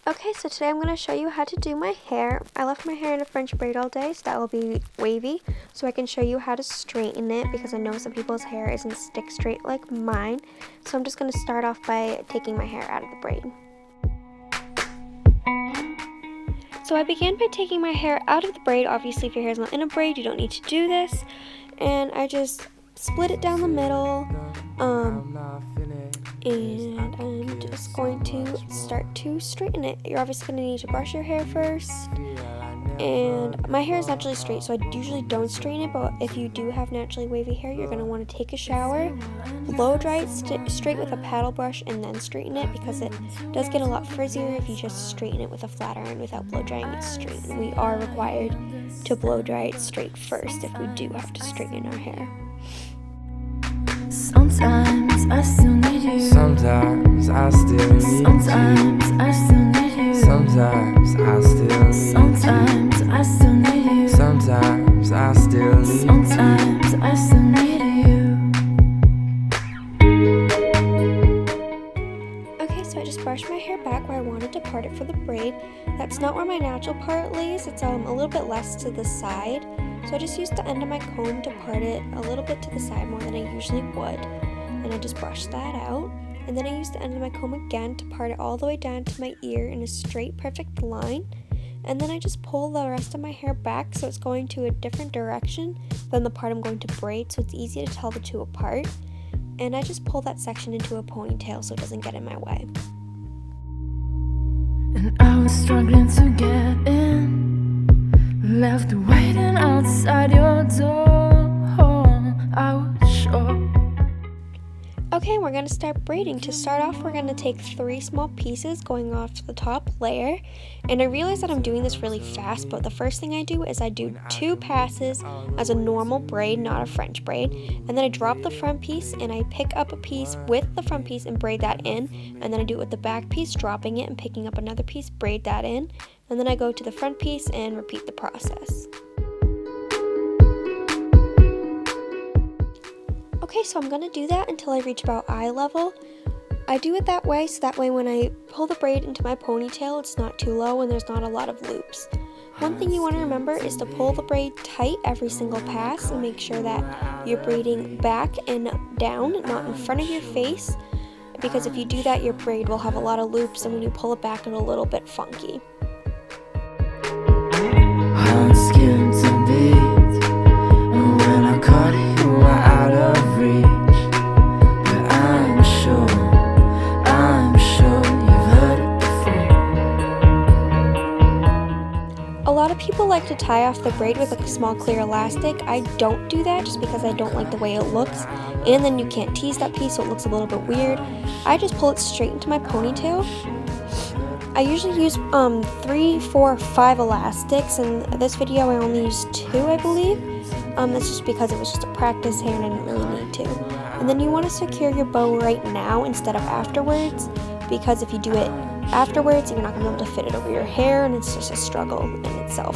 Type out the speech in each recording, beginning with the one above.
Okay, so today I'm going to show you how to do my hair. I left my hair in a French braid all day, so that will be wavy. So I can show you how to straighten it because I know some people's hair isn't stick straight like mine. So I'm just going to start off by taking my hair out of the braid. So I began by taking my hair out of the braid. Obviously, if your hair is not in a braid, you don't need to do this. And I just split it down the middle. And I'm just going to start to straighten it. You're obviously going to need to brush your hair first. And my hair is naturally straight, so I usually don't straighten it, but if you do have naturally wavy hair, you're going to want to take a shower, blow dry it straight with a paddle brush, and then straighten it, because it does get a lot frizzier if you just straighten it with a flat iron without blow drying it straight. And we are required to blow dry it straight first if we do have to straighten our hair. Sometimes I still need you. Sometimes I still need you. Sometimes I still need you. Sometimes I still need you. Sometimes I still need you. Sometimes I still need you. Sometimes I still need you. Okay, so I just brushed my hair back where I wanted to part it for the braid. That's not where my natural part lays. It's a little bit less to the side. So I just used the end of my comb to part it a little bit to the side more than I usually would. And I just brushed that out. And then I used the end of my comb again to part it all the way down to my ear in a straight, perfect line. And then I just pull the rest of my hair back so it's going to a different direction than the part I'm going to braid, so it's easy to tell the two apart. And I just pull that section into a ponytail so it doesn't get in my way. And I was struggling to get in, left waiting outside your door. I was sure. Okay, we're going to start braiding. To start off, we're going to take 3 small pieces going off the top layer. And I realize that I'm doing this really fast, but the first thing I do is I do 2 passes as a normal braid, not a French braid. And then I drop the front piece and I pick up a piece with the front piece and braid that in. And then I do it with the back piece, dropping it and picking up another piece, braid that in. And then I go to the front piece and repeat the process. Okay, so I'm going to do that until I reach about eye level. I do it that way so that way when I pull the braid into my ponytail, it's not too low and there's not a lot of loops. One thing you want to remember is to pull the braid tight every single pass and make sure that you're braiding back and down, not in front of your face, because if you do that, your braid will have a lot of loops, and when you pull it back, it's a little bit funky. Hard skin to beat, and when I caught it, you were out of reach. But I'm sure you've heard it before. A lot of people like to tie off the braid with a small clear elastic. I don't do that just because I don't like the way it looks, and then you can't tease that piece so it looks a little bit weird. I just pull it straight into my ponytail. I usually use 3, 4, 5 elastics, and this video I only used 2, I believe. That's just because it was just a practice hair and I didn't really need to. And then you want to secure your bow right now instead of afterwards, because if you do it afterwards, you're not going to be able to fit it over your hair, and it's just a struggle in itself.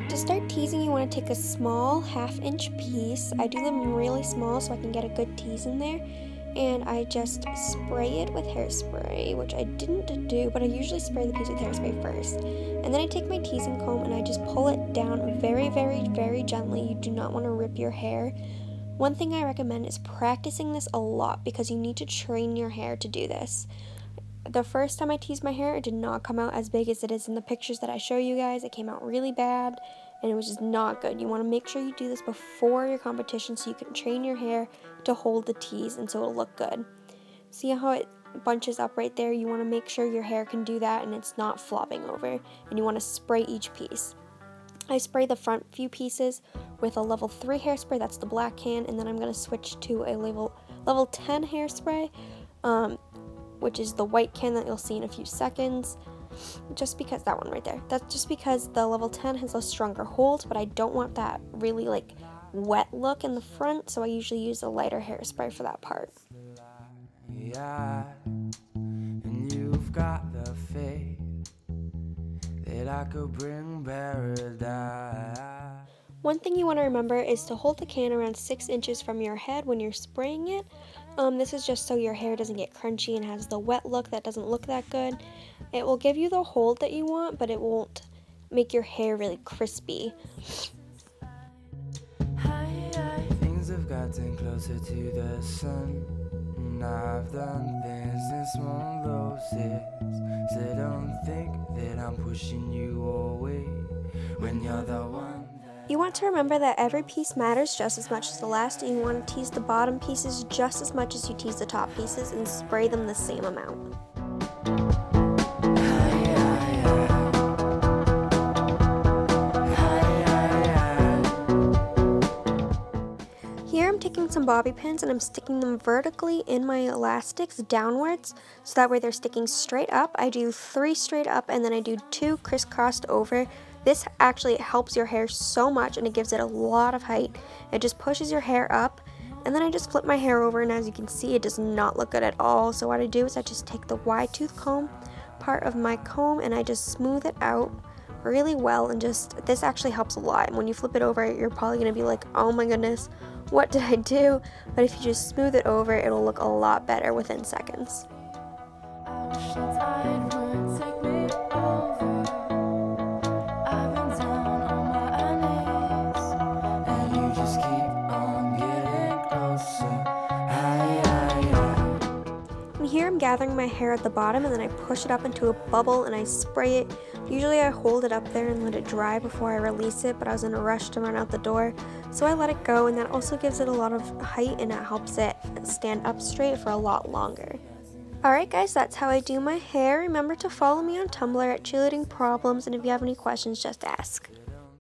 To start teasing, you want to take a small 1/2-inch piece. I do them really small so I can get a good tease in there. And I just spray it with hairspray, which I didn't do, but I usually spray the piece with hairspray first. And then I take my teasing comb and I just pull it down very, very, very gently. You do not want to rip your hair. One thing I recommend is practicing this a lot, because you need to train your hair to do this. The first time I teased my hair, it did not come out as big as it is in the pictures that I show you guys. It came out really bad, and it was just not good. You want to make sure you do this before your competition so you can train your hair to hold the tease and so it'll look good. See how it bunches up right there? You want to make sure your hair can do that and it's not flopping over, and you want to spray each piece. I spray the front few pieces with a level 3 hairspray, that's the black can, and then I'm going to switch to a level 10 hairspray, which is the white can that you'll see in a few seconds. Just because that one right there, that's just because the level 10 has a stronger hold, but I don't want that really like wet look in the front, so I usually use a lighter hairspray for that part. Yeah, and you've got the faith that I could bring paradise. One thing you want to remember is to hold the can around 6 inches from your head when you're spraying it. This is just so your hair doesn't get crunchy and has the wet look that doesn't look that good. It will give you the hold that you want, but it won't make your hair really crispy. Things have gotten closer to the sun, and I've done things in small doses. So don't think that I'm pushing you away when you're the one. You want to remember that every piece matters just as much as the last, and you want to tease the bottom pieces just as much as you tease the top pieces and spray them the same amount. Here I'm taking some bobby pins and I'm sticking them vertically in my elastics downwards, so that way they're sticking straight up. I do 3 straight up and then I do 2 crisscrossed over. This actually helps your hair so much and it gives it a lot of height. It just pushes your hair up, and then I just flip my hair over, and as you can see, it does not look good at all. So what I do is I just take the wide tooth comb part of my comb and I just smooth it out really well, and just this actually helps a lot. And when you flip it over, you're probably gonna be like, oh my goodness, what did I do? But if you just smooth it over, it'll look a lot better within seconds. Here I'm gathering my hair at the bottom, and then I push it up into a bubble and I spray it. Usually I hold it up there and let it dry before I release it, but I was in a rush to run out the door, so I let it go, and that also gives it a lot of height and it helps it stand up straight for a lot longer. Alright guys, that's how I do my hair. Remember to follow me on Tumblr at Cheerleading Problems, and if you have any questions, just ask.